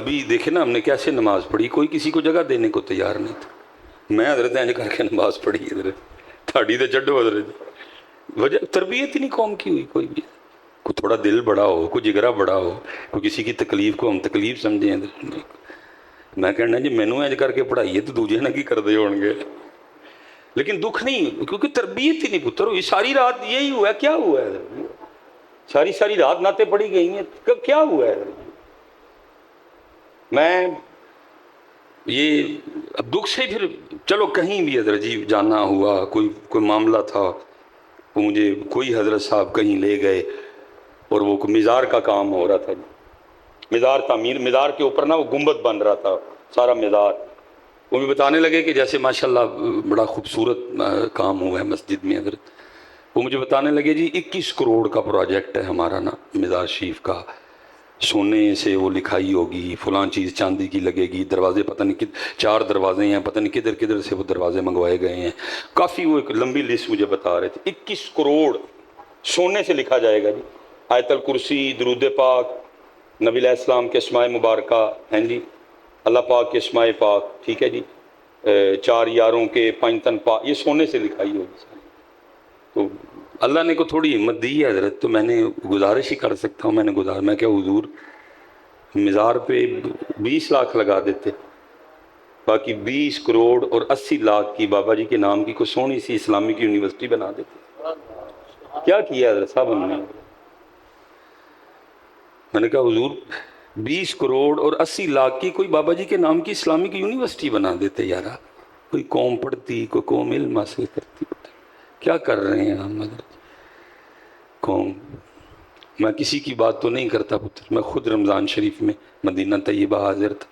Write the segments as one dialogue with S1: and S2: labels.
S1: ابھی دیکھیں نا ہم نے کیسے نماز پڑھی, کوئی کسی کو جگہ دینے کو تیار نہیں تھا. میں حضرت انج کر کے نماز پڑھی حضرت تھاڑی تو چڈو حضرت. وجہ تربیت ہی نہیں قوم کی ہوئی کوئی بھی. کوئی تھوڑا دل بڑا ہو, کوئی جگرا بڑا ہو, کوئی کسی کی تکلیف کو ہم تکلیف سمجھیں. میں کہنا جی مینوں انج کر کے پڑھائیے تو دوجے نہ کی کرتے ہون گے. لیکن دکھ نہیں, کیونکہ تربیت ہی نہیں پتر. یہ ساری رات یہی ہوا ہے. کیا ہوا ہے ساری رات نعتیں پڑھی گئی ہیں, کیا ہوا ہے. میں یہ اب دکھ سے پھر چلو کہیں بھی حضرت جی جانا ہوا, کوئی معاملہ تھا, وہ مجھے کوئی حضرت صاحب کہیں لے گئے اور وہ مزار کا کام ہو رہا تھا. مزار تعمیر, مزار کے اوپر نا وہ گنبد بن رہا تھا سارا مزار. وہ بھی بتانے لگے کہ جیسے ماشاءاللہ بڑا خوبصورت کام ہوا ہے مسجد میں حضرت. وہ مجھے بتانے لگے جی 21 کروڑ کا پروجیکٹ ہے ہمارا نا مزار شریف کا, سونے سے وہ لکھائی ہوگی, فلاں چیز چاندی کی لگے گی, دروازے پتہ نہیں 4 دروازے ہیں, پتہ نہیں کدھر سے وہ دروازے منگوائے گئے ہیں. کافی وہ ایک لمبی لسٹ مجھے بتا رہے تھے. 21 کروڑ سونے سے لکھا جائے گا جی. آیت الکرسی, درود پاک, نبی علیہ السلام کے اسماء مبارکہ ہیں جی, اللہ پاک کے اسماء پاک, ٹھیک ہے جی, 4 یاروں کے 5 تن پاک, یہ سونے سے لکھائی ہوگی. تو اللہ نے کو تھوڑی ہمت دی ہے حضرت, تو میں نے گزارش ہی کر سکتا ہوں. میں کیا حضور مزار پہ 20 لاکھ لگا دیتے, باقی 20 کروڑ اور 80 لاکھ کی بابا جی کے نام کی کوئی سونی سی اسلامک یونیورسٹی بنا دیتے. کیا کیا حضرت صاحب ہم نے. میں نے کہا حضور 20 کروڑ اور 80 لاکھ کی کوئی بابا جی کے نام کی اسلامک یونیورسٹی بنا دیتے یارا, کوئی قوم پڑھتی, کوئی قوم علم حاصل کرتی. کیا کر رہے ہیں ہم حضرت قوم. میں کسی کی بات تو نہیں کرتا پتر, میں خود رمضان شریف میں مدینہ طیبہ حاضر تھا.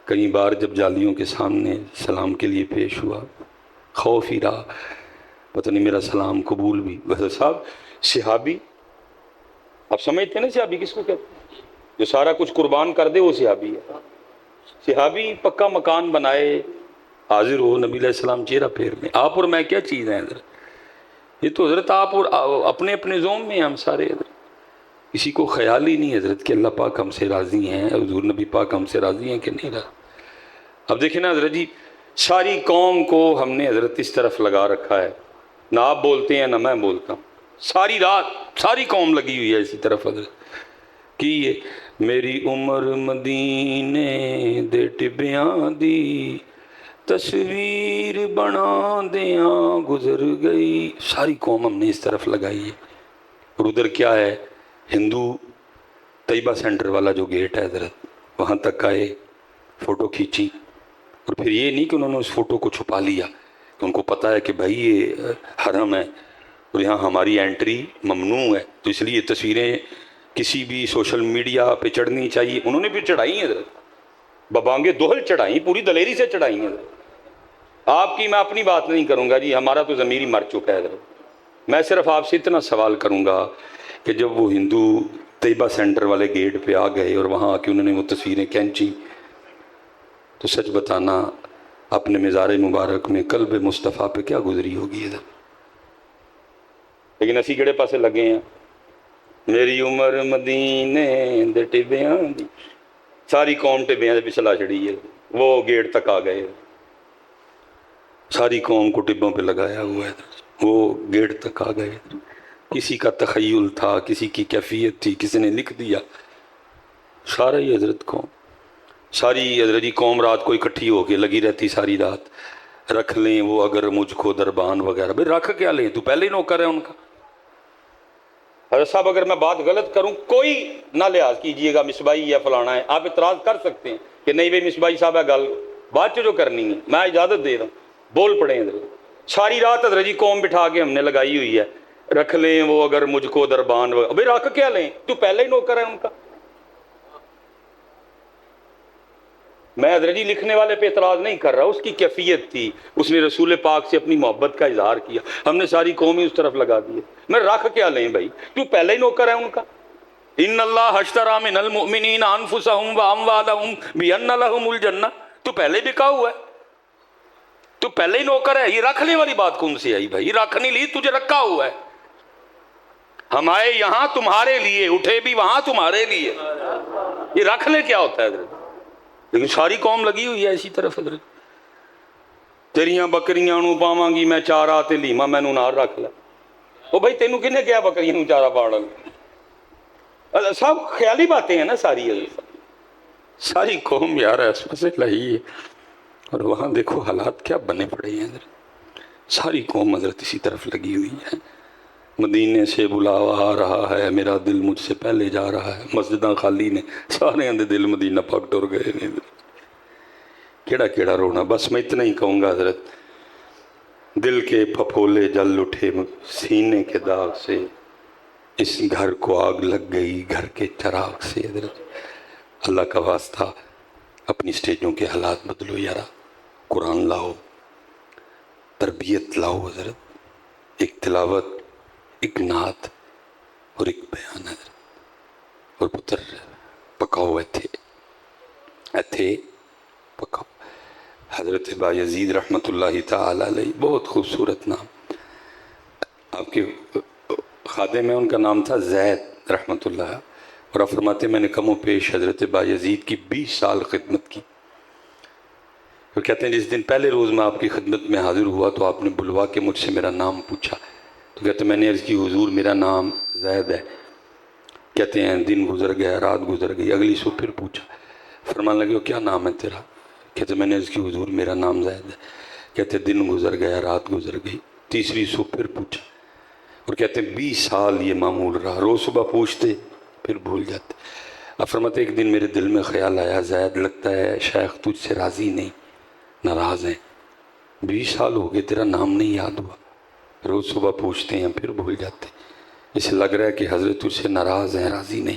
S1: کئی بار جب جالیوں کے سامنے سلام کے لیے پیش ہوا, خوف ہی رہا پتہ نہیں میرا سلام قبول بھی. حضرت صاحب صحابی, آپ سمجھتے ہیں نا صحابی کس کو کہتے ہیں, جو سارا کچھ قربان کر دے وہ صحابی ہے. صحابی پکا مکان بنائے, حاضر ہو نبی علیہ السلام چہرہ پھیرنے. آپ اور میں کیا چیز ہیں حضرت, یہ تو حضرت آپ اور اپنے اپنے زوم میں ہیں ہم سارے حضرت. کسی کو خیال ہی نہیں حضرت کہ اللہ پاک ہم سے راضی ہیں, حضور نبی پاک ہم سے راضی ہیں کہ نہیں راضی. اب دیکھیں نا حضرت جی, ساری قوم کو ہم نے حضرت اس طرف لگا رکھا ہے, نہ آپ بولتے ہیں نہ میں بولتا ہوں. ساری رات ساری قوم لگی ہوئی ہے اسی طرف حضرت کی. یہ میری عمر مدینے دے ٹبیاں دی, تصویر بنا دیاں گزر گئی. ساری قوم ہم نے اس طرف لگائی ہے. اور ادھر کیا ہے, ہندو طیبہ سینٹر والا جو گیٹ ہے حضرت, وہاں تک آئے, فوٹو کھینچی. اور پھر یہ نہیں کہ انہوں نے اس فوٹو کو چھپا لیا, کہ ان کو پتہ ہے کہ بھائی یہ حرم ہے اور یہاں ہماری انٹری ممنوع ہے, تو اس لیے یہ تصویریں کسی بھی سوشل میڈیا پہ چڑھنی چاہیے. انہوں نے پھر چڑھائی ہیں حضرت, ببانگے دوہل چڑھائی, پوری دلیری سے چڑھائی ہیں حضرت. آپ کی میں اپنی بات نہیں کروں گا جی, ہمارا تو ضمیر ہی مر چکا ہے حضرت. میں صرف آپ سے اتنا سوال کروں گا کہ جب وہ ہندو طیبہ سینٹر والے گیٹ پہ آ گئے اور وہاں آ کے انہوں نے وہ تصویریں کھینچی, تو سچ بتانا اپنے مزار مبارک میں قلب مصطفیٰ پہ کیا گزری ہوگی ادھر. لیکن اسی کہڑے پاسے لگے ہیں, میری عمر مدینے دے ٹبیاں دی. ساری قوم ٹبیاں دے پچھلا چڑھی ہے, وہ گیٹ تک آ گئے. ساری قوم کو ٹبوں پہ لگایا ہوا ہے, وہ گیٹ تک آ گئے. کسی کا تخیل تھا, کسی کی کیفیت تھی, کسی نے لکھ دیا. سارا ہی حضرت قوم, ساری حضرت جی قوم رات کو اکٹھی ہو کے لگی رہتی ساری رات. رکھ لیں وہ اگر مجھ کو دربان وغیرہ. بھئی رکھ کیا لیں, تو پہلے ہی نوکر ہے ان کا. حضرت صاحب اگر میں بات غلط کروں کوئی نہ لحاظ کیجئے گا, مصباحی یا فلانا ہے, آپ اعتراض کر سکتے ہیں کہ نہیں بھئی مصباحی صاحب ہے گل بات جو کرنی ہے, میں اجازت دے رہا ہوں, بول پڑے ہیں حضرت. ساری رات حضرت جی قوم بٹھا کے ہم نے لگائی ہوئی ہے, رکھ لیں وہ اگر مجھ کو دربان وغیرہ. بھئی رکھ کیا لیں, تو پہلے ہی نوکر ہے ان کا. میں حضرت جی لکھنے والے پہ اعتراض نہیں کر رہا, اس کی کیفیت تھی, اس نے رسول پاک سے اپنی محبت کا اظہار کیا, ہم نے ساری قومی اس طرف لگا دی. میں رکھ کیا لیں بھائی, تو پہلے ہی نوکر ہے ان کا. ان اللہ اشتری من المؤمنین انفسهم واموالهم بان لهم الجنہ, تو پہلے بکا ہوا ہے, تو پہلے ہی نوکر ہے. یہ رکھ لیں والی بات کون سی آئی بھائی, رکھ نہیں لی, تجھے رکھا ہوا ہے. ہم آئے یہاں تمہارے لیے, اٹھے بھی وہاں تمہارے لیے. یہ رکھ لیں کیا ہوتا ہے حضرت, لیکن ساری قوم لگی ہوئی ہے اسی طرف حضرت. تیریاں بکریاں نو پاواں گی میں چارہ تے لیما مینوں نال رکھ لے. وہ بھائی تینوں کنے کیا بکریاں نو چارہ پاڑن؟ سب خیالی باتیں ہیں نا ساری. حضرت ساری قوم یار اس میں سے لہی ہے. اور وہاں دیکھو حالات کیا بنے پڑے ہیں حضرت. ساری قوم حضرت اسی طرف لگی ہوئی ہے. مدینے سے بلاوا آ رہا ہے، میرا دل مجھ سے پہلے جا رہا ہے. مسجداں خالی نے، سارے دے دل مدینہ پاک ٹر گئے نے. کیڑا کیڑا رونا. بس میں اتنا ہی کہوں گا حضرت، دل کے پھپھولے جل اٹھے سینے کے داغ سے، اس گھر کو آگ لگ گئی گھر کے چراغ سے. حضرت اللہ کا واسطہ اپنی سٹیجوں کے حالات بدلو یارا. قرآن لاؤ، تربیت لاؤ حضرت. ایک تلاوت، ایک نعت اور ایک بیان حضرت. اور پتر پکاؤ ایتھے پکاؤ. حضرت بایزید رحمت اللہ تعالی علیہ، بہت خوبصورت نام. آپ کے خادم میں ان کا نام تھا زید رحمت اللہ. اور آپ فرماتے میں نے کم و پیش حضرت بایزید کی 20 سال خدمت کی. وہ کہتے ہیں جس دن پہلے روز میں آپ کی خدمت میں حاضر ہوا تو آپ نے بلوا کے مجھ سے میرا نام پوچھا. تو کہتے ہیں میں نے عرض کی حضور میرا نام زید ہے. کہتے ہیں دن گزر گیا، رات گزر گئی، اگلی صبح پھر پوچھا. فرمانے لگے وہ کیا نام ہے تیرا؟ کہتے ہیں میں نے عرض کی حضور میرا نام زید ہے. کہتے ہیں دن گزر گیا، رات گزر گئی، تیسری صبح پھر پوچھا. اور کہتے ہیں 20 سال یہ معمول رہا، روز صبح پوچھتے پھر بھول جاتے. اب فرماتے ایک دن میرے دل میں خیال آیا، زید لگتا ہے شیخ تجھ سے راضی نہیں، ناراض ہیں. 20 سال ہو گئے تیرا نام نہیں یاد ہوا، روز صبح پوچھتے ہیں پھر بھول جاتے. اسے لگ رہا ہے کہ حضرت تجھ سے ناراض ہیں، راضی نہیں.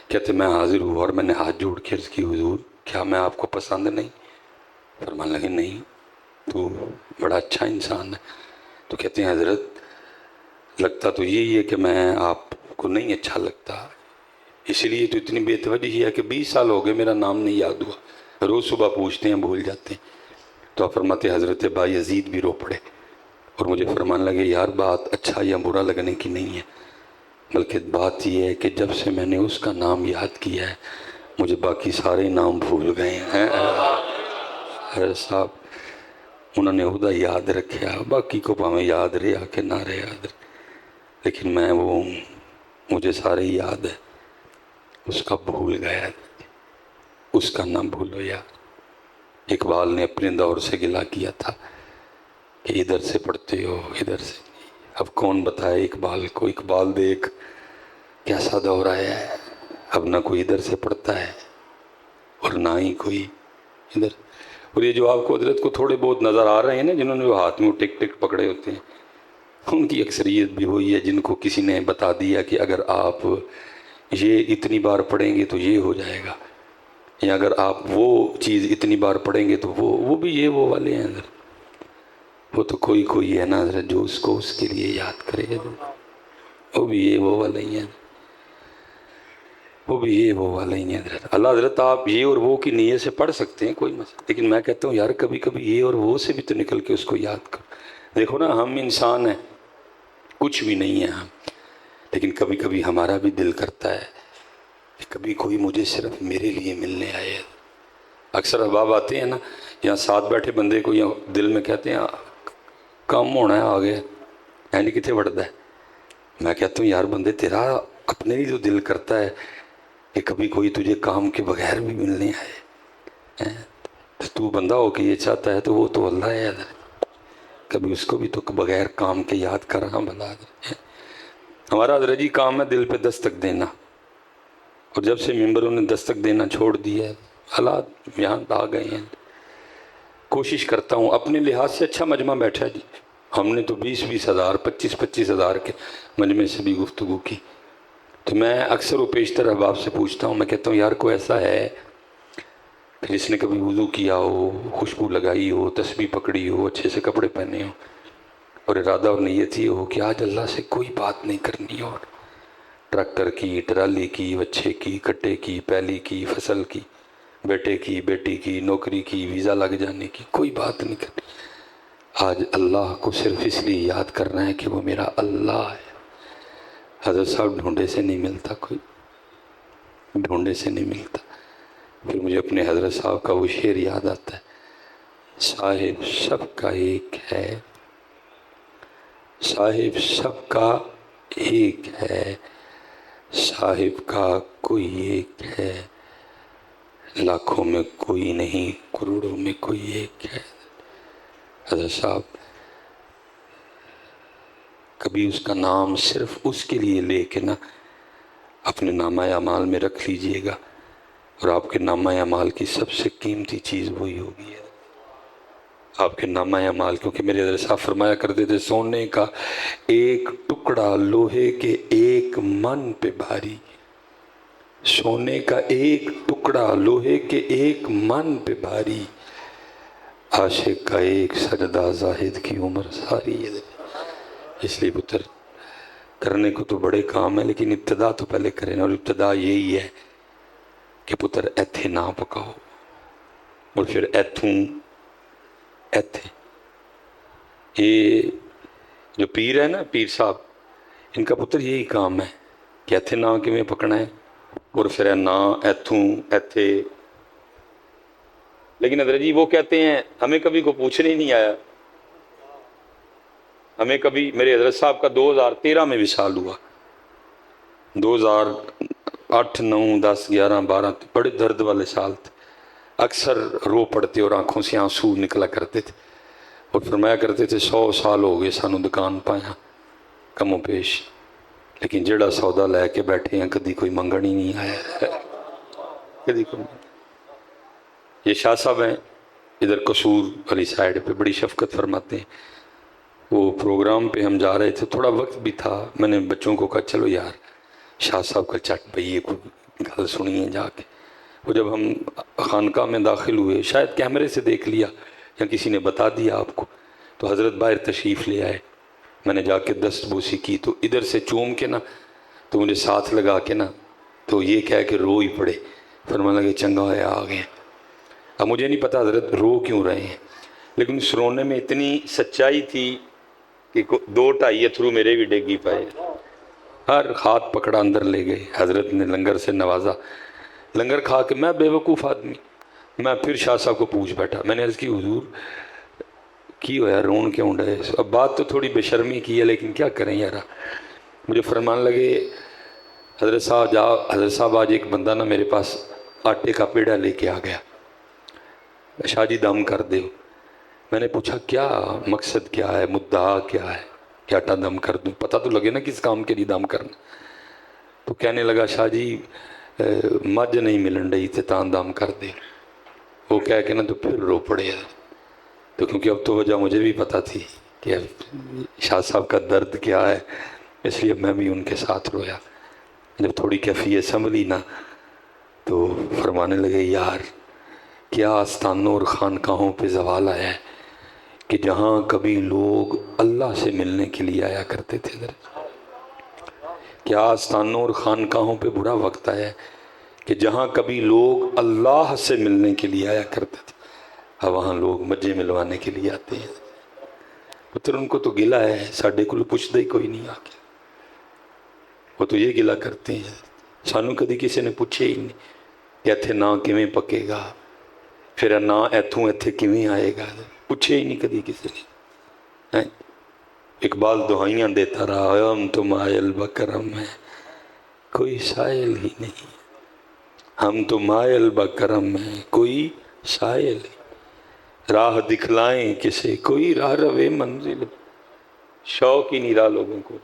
S1: کہتے میں حاضر ہوا اور میں نے ہاتھ جوڑ کے عرض کی حضور کیا میں آپ کو پسند نہیں؟ فرمان لگے نہیں، تو بڑا اچھا انسان ہے. تو کہتے ہیں حضرت لگتا تو یہی ہے کہ میں آپ کو نہیں اچھا لگتا، اس لیے تو اتنی بے توجہی ہے کہ 20 سال ہو گئے میرا نام نہیں یاد ہوا، روز صبح پوچھتے ہیں بھول جاتے ہیں. تو آپ فرماتے حضرت بایزید بھی رو پڑے اور مجھے فرمان لگے یار بات اچھا یا برا لگنے کی نہیں ہے، بلکہ بات یہ ہے کہ جب سے میں نے اس کا نام یاد کیا ہے مجھے باقی سارے نام بھول گئے ہیں. حضرت صاحب انہوں نے عہدہ یاد رکھیا، باقی کو پاویں یاد رہا کہ نہ رہا یاد، لیکن میں وہ مجھے سارے یاد ہے. اس کا بھول گیا، اس کا نہ بھولو یار. اقبال نے اپنے دور سے گلہ کیا تھا کہ ادھر سے پڑھتے ہو ادھر سے. اب کون بتائے اقبال کو، اقبال دیکھ کیسا دور آیا ہے. اب نہ کوئی ادھر سے پڑھتا ہے اور نہ ہی کوئی ادھر. اور یہ جو آپ کو حضرت کو تھوڑے بہت نظر آ رہے ہیں نا، جنہوں نے وہ ہاتھ میں ٹک ٹک پکڑے ہوتے ہیں، ان کی اکثریت بھی وہی ہے جن کو کسی نے بتا دیا کہ اگر آپ یہ اتنی بار پڑھیں گے تو یہ ہو جائے گا، یا اگر آپ وہ چیز اتنی بار پڑھیں گے تو وہ بھی یہ وہ والے ہیں حضرت. وہ تو کوئی ہے نا حضرت جو اس کو اس کے لیے یاد کرے حضرت، وہ بھی یہ وہ والے ہی ہیں، وہ بھی یہ وہ والے ہی ہیں حضرت. اللہ حضرت آپ یہ اور وہ کی نیت سے پڑھ سکتے ہیں کوئی مسئلہ، لیکن میں کہتا ہوں یار کبھی کبھی یہ اور وہ سے بھی تو نکل کے اس کو یاد کرو. دیکھو نا ہم انسان ہیں، کچھ بھی نہیں ہیں ہم، لیکن کبھی کبھی ہمارا بھی دل کرتا ہے کہ کبھی کوئی مجھے صرف میرے لیے ملنے آئے. اکثر احباب آتے ہیں نا، یہاں ساتھ بیٹھے بندے کو یہاں دل میں کہتے ہیں کام ہونا ہے آگے، یعنی کتنے بڑھتا ہے. میں کہتا ہوں یار بندے تیرا اپنے ہی تو دل کرتا ہے کہ کبھی کوئی تجھے کام کے بغیر بھی ملنے آئے. تو بندہ ہو کے یہ چاہتا ہے تو وہ تو اللہ ہے حضرت، کبھی اس کو بھی تو بغیر کام کے یاد کر رہا بلا. ہمارا حضرت جی کام ہے دل پہ دستک دینا، اور جب سے ممبروں نے دستک دینا چھوڑ دیا ہے حالات یہاں آ گئے ہیں. کوشش کرتا ہوں اپنے لحاظ سے اچھا مجمع بیٹھا جی، ہم نے تو 20-20 ہزار 25-25 ہزار کے مجمع سے بھی گفتگو کی. تو میں اکثر و پیشتر احباب سے پوچھتا ہوں، میں کہتا ہوں یار کوئی ایسا ہے جس نے کبھی وضو کیا ہو، خوشبو لگائی ہو، تسبیح پکڑی ہو، اچھے سے کپڑے پہنے ہو، اور ارادہ اور نیت یہ ہو کہ آج اللہ سے کوئی بات نہیں کرنی، اور ٹریکٹر کی، ٹرالی کی، بچے کی، کٹے کی، پیلی کی، فصل کی، بیٹے کی، بیٹی کی، نوکری کی، ویزا لگ جانے کی، کوئی بات نہیں کرنی. آج اللہ کو صرف اس لیے یاد کرنا ہے کہ وہ میرا اللہ ہے. حضرت صاحب ڈھونڈے سے نہیں ملتا، کوئی ڈھونڈے سے نہیں ملتا. پھر مجھے اپنے حضرت صاحب کا وہ شعر یاد آتا ہے، صاحب سب کا ایک ہے، صاحب سب کا ایک ہے، صاحب کا کوئی ایک ہے، لاکھوں میں کوئی نہیں، کروڑوں میں کوئی ایک ہے۔ حضرت صاحب کبھی اس کا نام صرف اس کے لیے لے کے نا اپنے نامہ اعمال میں رکھ لیجئے گا، اور آپ کے نامہ اعمال کی سب سے قیمتی چیز وہی ہوگی ہے آپ کے نامہ اعمال۔ کیونکہ میرے حضرت صاحب فرمایا کرتے تھے، سونے کا ایک ٹکڑا لوہے کے ایک من پہ بھاری، سونے کا ایک ٹکڑا لوہے کے ایک من پہ بھاری، عاشق کا ایک سجدہ زاہد کی عمر ساری ہے۔ اس لیے پتر کرنے کو تو بڑے کام ہیں، لیکن ابتدا تو پہلے کریں، اور ابتدا یہی ہے کہ پتر ایتھے نہ پکاؤ، اور پھر ایتھوں ایتھے۔ یہ جو پیر ہے نا، پیر صاحب، ان کا پتر یہی کام ہے کہ ایتھے نہ کیویں پکنا ہے، اور پھر نہ ایتھوں ایتھے۔ لیکن حضرت جی وہ کہتے ہیں ہمیں کبھی کو پوچھنے ہی نہیں آیا، ہمیں کبھی، میرے حضرت صاحب کا 2013 میں وصال ہوا، 2008 9 10 11 12 بڑے درد والے سال تھے، اکثر رو پڑتے اور آنکھوں سے آنسو نکلا کرتے تھے، اور فرمایا کرتے تھے 100 سال ہو گئے سانو دکان پایا کم و پیش، لیکن جڑا سودا لے کے بیٹھے ہیں کدی کوئی منگن ہی نہیں آیا، کدی کوئی منگن۔ یہ شاہ صاحب ہیں ادھر قصور والی سائیڈ پہ، بڑی شفقت فرماتے ہیں۔ وہ پروگرام پہ ہم جا رہے تھے، تھوڑا وقت بھی تھا، میں نے بچوں کو کہا چلو یار شاہ صاحب کا چٹ بھئی کوئی گل سنیے جا کے۔ وہ جب ہم خانقاہ میں داخل ہوئے، شاید کیمرے سے دیکھ لیا یا کسی نے بتا دیا آپ کو، تو حضرت باہر تشریف لے آئے، میں نے جا کے دست بوسی کی، تو ادھر سے چوم کے نا تو مجھے ساتھ لگا کے نا تو یہ کہہ کہ رو ہی پڑے، فرمانے لگے چنگا ہے آ گئے۔ اب مجھے نہیں پتا حضرت رو کیوں رہے ہیں، لیکن اس رونے میں اتنی سچائی تھی کہ 2-2.5 اتھرو میرے بھی ڈگی پائے، ہر ہاتھ پکڑا اندر لے گئے، حضرت نے لنگر سے نوازا، لنگر کھا کے میں بے وقوف آدمی، میں پھر شاہ صاحب کو پوچھ بیٹھا، میں نے عرض کی حضور کی ہویا رون کیوں ڈے؟ اب بات تو تھوڑی بے شرمی کی ہے لیکن کیا کریں یارا۔ مجھے فرمان لگے حضرت صاحب آج ایک بندہ نا میرے پاس آٹے کا پیڑا لے کے آ گیا، شاہ جی دم کر دے۔ میں نے پوچھا کیا مقصد کیا ہے، مدعا کیا ہے کہ آٹا دم کر دوں، پتہ تو لگے نا کس کام کے لیے دم کرنا۔ تو کہنے لگا شاہ جی مجھ نہیں ملن رہی تھے تاں دم کر دے۔ وہ کہہ کے نا تو پھر رو پڑے، تو کیونکہ اب تو وجہ مجھے بھی پتہ تھی کہ شاہ صاحب کا درد کیا ہے، اس لیے میں بھی ان کے ساتھ رویا۔ جب تھوڑی کیفیت سنبھلی نا تو فرمانے لگے یار کیا آستانوں اور خانقاہوں پہ زوال آیا ہے کہ جہاں کبھی لوگ اللہ سے ملنے کے لیے آیا کرتے تھے، کیا آستانوں اور خانقاہوں پہ برا وقت آیا ہے کہ جہاں کبھی لوگ اللہ سے ملنے کے لیے آیا کرتے تھے، اب وہاں لوگ مجھے ملوانے کے لیے آتے ہیں۔ پتر ان کو تو گلا ہے، ساڑھے کو پوچھ دے کوئی نہیں آگے، وہ تو یہ گلا کرتے ہیں، سانوں کدی کسی نے پوچھے ہی نہیں کہ ایتھے نہ کیویں پکے گا، پھر نہ ایتھوں ایتھے کیویں آئے گا، پوچھے ہی نہیں کدی کسی نے۔ اقبال دعائیاں دیتا رہا، ہم تو مائل بکرم ہیں کوئی سائل ہی نہیں، ہم تو مائل بکرم ہیں کوئی سائل ہی، راہ دکھلائیں کسے کوئی راہ روے منزل، شوق ہی نہیں رہا لوگوں کو،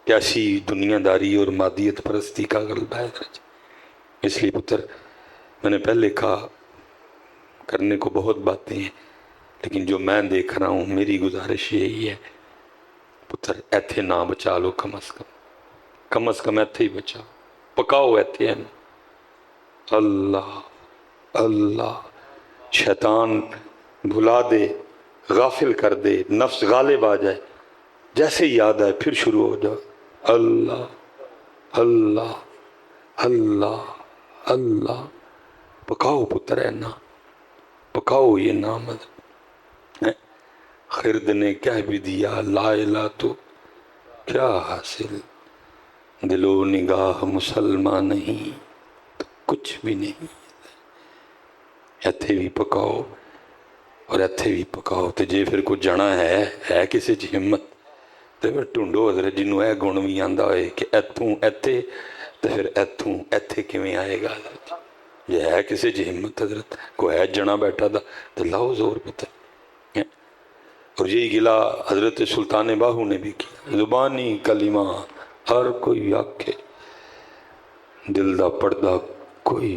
S1: کیسی دنیا داری اور مادیت پرستی کا غلبہ ہے۔ اس لیے پتر میں نے پہلے کہا کرنے کو بہت باتیں ہیں، لیکن جو میں دیکھ رہا ہوں میری گزارش یہی ہے پتر ایتھے نہ بچا لو، کم از کم ایتھے ہی بچاؤ، پکاؤ ایتھے ہیں۔ اللہ اللہ، شیطان بھلا دے، غافل کر دے، نفس غالب آ جائے، جیسے یاد آئے پھر شروع ہو جاؤ، اللہ اللہ اللہ اللہ، پکاؤ پتر ہے نا، پکاؤ یہ نام۔ خرد نے کہہ بھی دیا لا الہ تو کیا حاصل، دل و نگاہ مسلمان نہیں تو کچھ بھی نہیں۔ ਇੱਥੇ ਵੀ ਪਕਾਓ ਔਰ ਇੱਥੇ ਵੀ ਪਕਾਓ। ਤੇ ਜੇ ਫਿਰ ਕੋਈ ਜਣਾ ਹੈ ਕਿਸੇ 'ਚ ਹਿੰਮਤ, ਤੇ ਫਿਰ ਢੂੰਡੋ ਹਜ਼ਰਤ ਜਿਹਨੂੰ ਇਹ ਗੁਣ ਵੀ ਆਉਂਦਾ ਹੋਏ ਕਿ ਇੱਥੋਂ ਇੱਥੇ ਤੇ ਫਿਰ ਇੱਥੋਂ ਇੱਥੇ ਕਿਵੇਂ ਆਏਗਾ ਹਜ਼ਰਤ। ਜੇ ਹੈ ਕਿਸੇ 'ਚ ਹਿੰਮਤ ਹਜ਼رت, کوئی ہے جنا بیٹھا تھا تو لاؤ زور پتہ. اور یہی گلا حضرت سلطان باہو نے بھی کیا. زبانی کلمہ ہر کوئی آکھے، دل دا پردہ کوئی.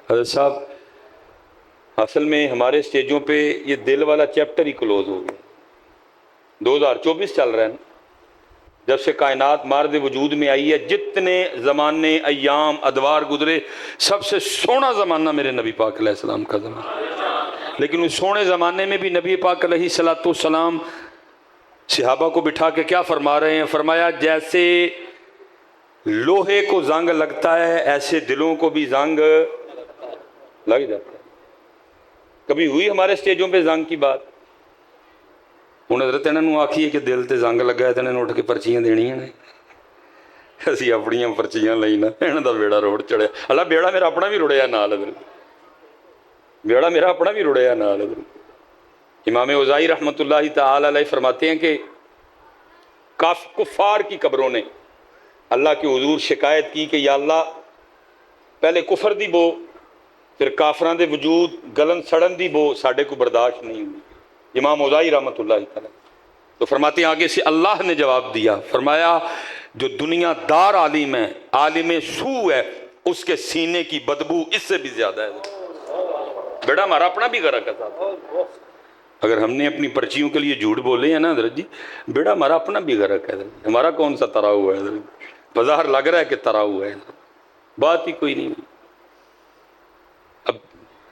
S1: حضرت صاحب اصل میں ہمارے سٹیجوں پہ یہ دل والا چیپٹر ہی کلوز ہو گیا. 2024 چل رہا ہے نا، جب سے کائنات مارد وجود میں آئی ہے، جتنے زمانے ایام ادوار گزرے، سب سے سونا زمانہ میرے نبی پاک علیہ السلام کا زمانہ. لیکن اس سونے زمانے میں بھی نبی پاک علیہ السلام صحابہ کو بٹھا کے کیا فرما رہے ہیں؟ فرمایا جیسے لوہے کو زنگ لگتا ہے ایسے دلوں کو بھی زنگ لگ جاتا ہے. کبھی ہوئی ہمارے سٹیجوں پہ زنگ کی بات؟ ہوں حضرت انہوں آکھیے کہ دل تے زنگ لگا ہے تو انہوں اٹھ کے پرچیاں دینیاں نے. اسی اپنیاں پرچیاں لئی نا، انہوں دا بیڑا روڑ چڑھیا. اللہ بیڑا میرا اپنا بھی رڑیا نال حضرت، بیڑا میرا اپنا بھی رڑیا نال حضرت. امام اوزائی رحمۃ اللہ تعالی علیہ فرماتے ہیں کہ کفار کی قبروں نے اللہ کے حضور شکایت کی کہ یا اللہ پہلے کفر دی بو، پھر کافراں دے وجود گلن سڑن دی بو ساڈے کو برداشت نہیں ہوئی. امام اوزائی رحمۃ اللہ تعالی تو فرماتے ہیں آگے سے اللہ نے جواب دیا، فرمایا جو دنیا دار عالم ہے، عالم سو ہے، اس کے سینے کی بدبو اس سے بھی زیادہ ہے. بیڑا ہمارا اپنا بھی غرق ہے صاحب. اگر ہم نے اپنی پرچیوں کے لیے جھوٹ بولے ہیں نا حضرت جی، بیڑا ہمارا اپنا بھی غرق ہے. ہمارا کون سا ترا ہوا ہے حضرت؟ بظاہر لگ رہا ہے کہ ترا ہوا ہے، بات ہی کوئی نہیں. اب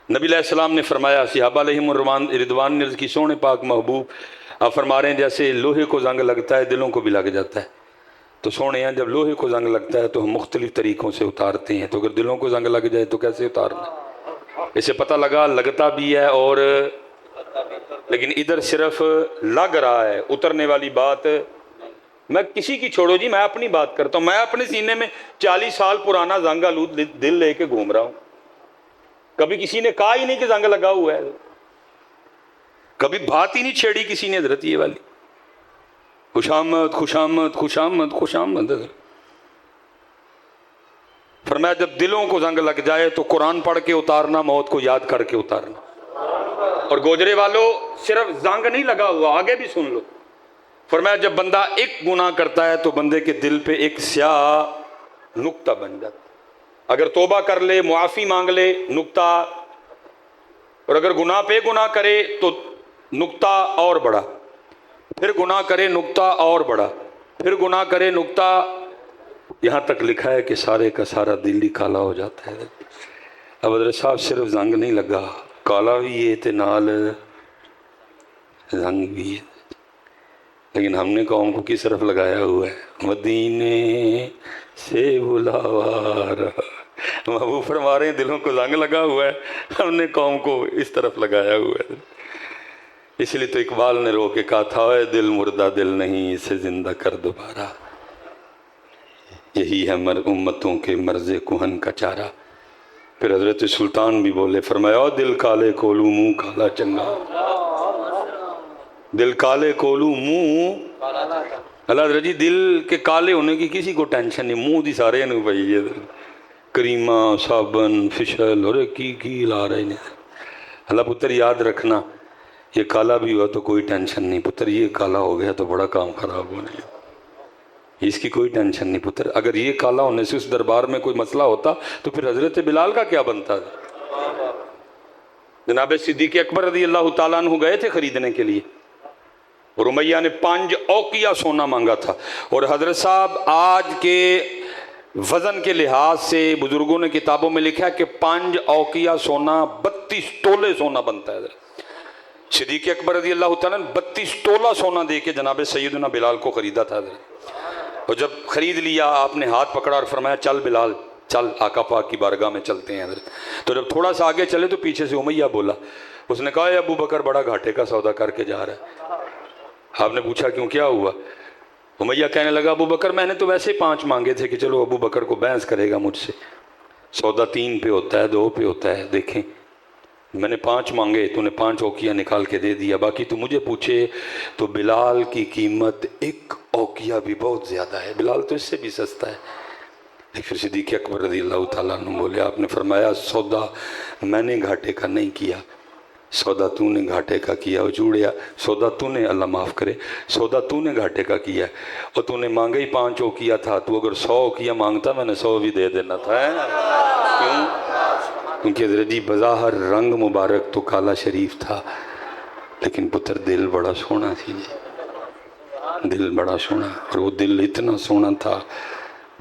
S1: نبی علیہ السلام نے فرمایا، صحابہ علیہم رضوان نے کی سونے پاک محبوب آپ فرما رہے ہیں جیسے لوہے کو زنگ لگتا ہے دلوں کو بھی لگ جاتا ہے. تو سونے ہیں جب لوہے کو زنگ لگتا ہے تو ہم مختلف طریقوں سے اتارتے ہیں، تو اگر دلوں کو زنگ لگ جائے تو کیسے اتارنا؟ اسے پتہ لگا لگتا بھی ہے اور لیکن ادھر صرف لگ رہا ہے، اترنے والی بات. میں کسی کی چھوڑو جی، میں اپنی بات کرتا ہوں. میں اپنے سینے میں 40 سال پرانا زنگ آلود دل لے کے گھوم رہا ہوں. کبھی کسی نے کہا ہی نہیں کہ زنگ لگا ہوا ہے، کبھی بات ہی نہیں چھیڑی کسی نے حضرت یہ والی. خوش آمد خوش آمد خوش آمد خوش آمد. فرمایا جب دلوں کو زنگ لگ جائے تو قرآن پڑھ کے اتارنا، موت کو یاد کر کے اتارنا. اور گوجرے والوں صرف زنگ نہیں لگا ہوا، آگے بھی سن لو. فرمایا جب بندہ ایک گناہ کرتا ہے تو بندے کے دل پہ ایک سیاہ نقطہ بن جاتا ہے. اگر توبہ کر لے، معافی مانگ لے، نقطہ. اور اگر گناہ پہ گناہ کرے تو نقطہ اور بڑا، پھر گناہ کرے نقطہ اور بڑا، پھر گناہ کرے نقطہ، یہاں تک لکھا ہے کہ سارے کا سارا دل ہی کالا ہو جاتا ہے. اب حضرت صاحب صرف زنگ نہیں لگا، کالا بھی ہے تے نال زنگ بھی ہے. لیکن ہم نے قوم کو کس طرف لگایا ہوا ہے؟ مدینے سے بلاوا رہا. محبوب فرما رہے ہیں دلوں کو زنگ لگا ہوا ہے، ہم نے قوم کو اس طرف لگایا ہوا ہے. اس لیے تو اقبال نے رو کے کہا تھا اے دل مردہ دل نہیں اسے زندہ کر دوبارہ، یہی ہے امتوں کے مرض کہن کا چارہ. پھر حضرت سلطان بھی بولے، فرمایا دل کالے کولو منہ کالا چنگا. دل کالے کولو منہ اللہ حضرت جی، دل کے کالے ہونے کی کسی کو ٹینشن نہیں، منہ دی سارے نو پئی ہے. کریمہ صابن فشل اور کی لا رہے ہیں. اللہ پتر یاد رکھنا، یہ کالا بھی ہوا تو کوئی ٹینشن نہیں پتر، یہ کالا ہو گیا تو بڑا کام خراب ہونے لگا. اس کی کوئی ٹینشن نہیں پتر. اگر یہ کالا ہونے سے اس دربار میں کوئی مسئلہ ہوتا تو پھر حضرت بلال کا کیا بنتا تھا؟ جناب صدیق اکبر رضی اللہ تعالیٰ عنہ گئے تھے خریدنے کے لیے، اور امیہ نے 5 اوقیہ سونا مانگا تھا. اور حضرت صاحب آج کے وزن کے لحاظ سے بزرگوں نے کتابوں میں لکھا ہے کہ 5 اوقیہ سونا 32 تولے سونا بنتا ہے. صدیق اکبر رضی اللہ تعالیٰ نے 32 تولہ سونا دے کے جناب سیدنا بلال کو خریدا تھا. اور جب خرید لیا آپ نے ہاتھ پکڑا اور فرمایا چل بلال چل، آقا پاک کی بارگاہ میں چلتے ہیں حضرت. تو جب تھوڑا سا آگے چلے تو پیچھے سے امیہ بولا. اس نے کہا اے ابو بکر بڑا گھاٹے کا سودا کر کے جا رہا ہے. آپ نے پوچھا کیوں، کیا ہوا؟ امیہ کہنے لگا ابو بکر میں نے تو ویسے 5 مانگے تھے کہ چلو ابو بکر کو بحث کرے گا مجھ سے، سودا 3 پہ ہوتا ہے 2 پہ ہوتا ہے، دیکھیں میں نے 5 مانگے، تو نے 5 اوقیہ نکال کے دے دیا، باقی تو مجھے پوچھے تو بلال کی قیمت 1 اوقیہ بھی بہت زیادہ ہے، بلال تو اس سے بھی سستا ہے۔ پھر صدیق اکبر رضی اللہ تعالیٰ عنہ بولے، آپ نے فرمایا سودا میں نے گھاٹے کا نہیں کیا، سودا تو نے گھاٹے کا کیا۔ وہ چوڑیا، سودا تو نے، اللہ معاف کرے، سودا تو نے گھاٹے کا کیا ہے، اور تو نے مانگا ہی 5 اوقیہ تھا، تو اگر 100 اوقیہ مانگتا میں نے 100 بھی دے دینا تھا۔ کیوں؟ کیونکہ حضرت جی بظاہر رنگ مبارک تو کالا شریف تھا، لیکن پتر دل بڑا سونا تھی، دل بڑا سونا، اور وہ دل اتنا سونا تھا،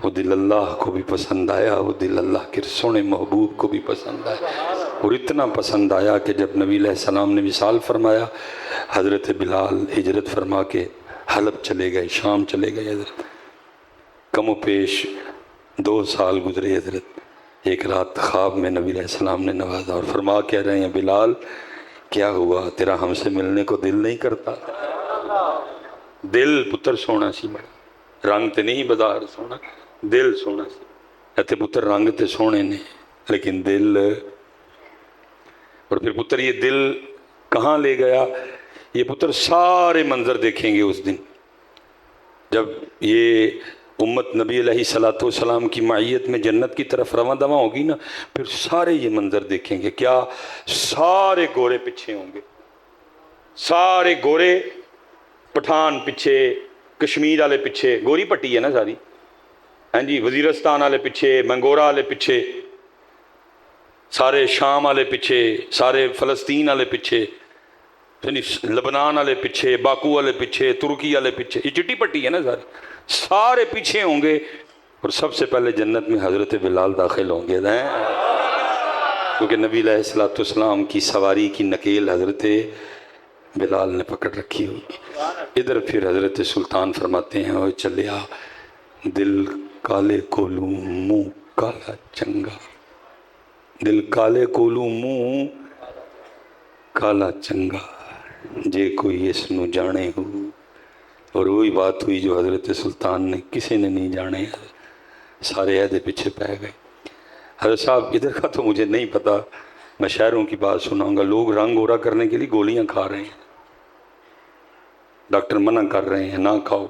S1: وہ دل اللہ کو بھی پسند آیا، وہ دل اللہ کے سونے محبوب کو بھی پسند آیا، اور اتنا پسند آیا کہ جب نبی علیہ السلام نے وصال فرمایا، حضرت بلال ہجرت فرما کے حلب چلے گئے، شام چلے گئے حضرت، کم و پیش 2 سال گزرے حضرت۔ ایک رات خواب میں نبی علیہ السلام نے نوازا اور فرما کہہ رہے ہیں، بلال کیا ہوا، تیرا ہم سے ملنے کو دل نہیں کرتا؟ دل پتر سونا سی بڑا، رنگ تے نہیں بظاہر سونا، دل سونا سی، ایتے پتر رنگ تے سونے نے لیکن دل، اور پھر پتر یہ دل کہاں لے گیا؟ یہ پتر سارے منظر دیکھیں گے اس دن جب یہ امت نبی علیہ السلام کی معیت میں جنت کی طرف رواں دواں ہوگی نا، پھر سارے یہ منظر دیکھیں گے، کیا سارے گورے پیچھے ہوں گے، سارے گورے، پٹھان پیچھے، کشمیر والے پیچھے، گوری پٹی ہے نا ساری، ہاں جی، وزیرستان والے پیچھے، منگورا والے پیچھے، سارے شام والے پیچھے، سارے فلسطین والے پیچھے، لبنان والے پیچھے، باکو والے پیچھے، ترکی والے پیچھے، یہ چٹی پٹی ہے نا سارے پیچھے ہوں گے، اور سب سے پہلے جنت میں حضرت بلال داخل ہوں گے، کیونکہ نبی علیہ السلام کی سواری کی نکیل حضرت بلال نے پکڑ رکھی ہوگی۔ ادھر پھر حضرت سلطان فرماتے ہیں، اور چلیا دل کالے کولو منہ کالا چنگا، دل کالے کولو منہ کالا چنگا، جے کوئی اس نو جانے ہو، اور وہی بات ہوئی جو حضرت سلطان نے کسی نے نہیں جانے، سارے عہدے پیچھے پہ گئے۔ حضرت صاحب ادھر کا تو مجھے نہیں پتا، میں شہروں کی بات سناؤں گا، لوگ رنگ گورا کرنے کے لیے گولیاں کھا رہے ہیں، ڈاکٹر منع کر رہے ہیں نہ کھاؤ،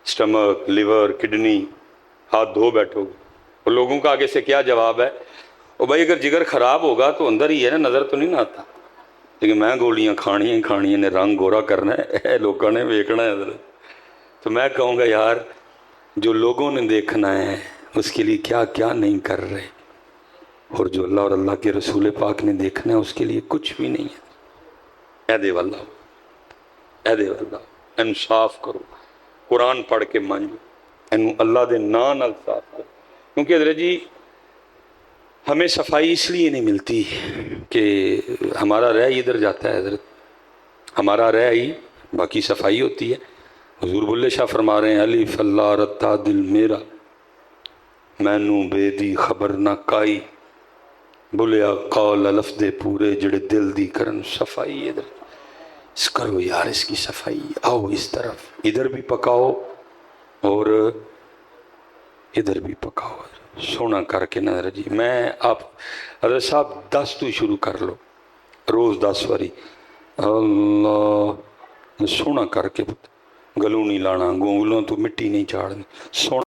S1: سٹمک، لیور، کڈنی، ہاتھ دھو بیٹھو، اور لوگوں کا آگے سے کیا جواب ہے؟ اور بھائی اگر جگر خراب ہوگا تو اندر ہی ہے نا، نظر تو نہیں نہ آتا، لیکن میں گولیاں کھانیاں کھانیاں نے، رنگ گورا کرنا ہے، لوگوں نے ویکھنا ہے حضرت۔ تو میں کہوں گا یار، جو لوگوں نے دیکھنا ہے اس کے لیے کیا کیا نہیں کر رہے، اور جو اللہ اور اللہ کے رسول پاک نے دیکھنا ہے اس کے لیے کچھ بھی نہیں ہے۔ اے دے واللہ، اے دے واللہ، انصاف کرو، قرآن پڑھ کے مانجو، انو اللہ دے نام نال صاف کرو، کیونکہ حضرت جی ہمیں صفائی اس لیے نہیں ملتی کہ ہمارا رہ ادھر جاتا ہے حضرت، ہمارا رہ ہی باقی صفائی ہوتی ہے۔ حضور بلے شاہ فرما رہے ہیں، الف اللہ رتا دل میرا، مینو بے دی خبر نہ کائی، بولیا قول الف دے پورے جڑے دل دی کرن صفائی۔ ادھر اس کرو یار، اس کی صفائی، آؤ اس طرف، ادھر بھی پکاؤ اور ادھر بھی پکاؤ، سونا کر کے نظر جی۔ میں آپ حضرت صاحب 10 تو شروع کر لو، روز 10 واری اللہ، سونا کر کے، گلوں نہیں لانا، گونگلوں تو مٹی نہیں چاڑنی، سونا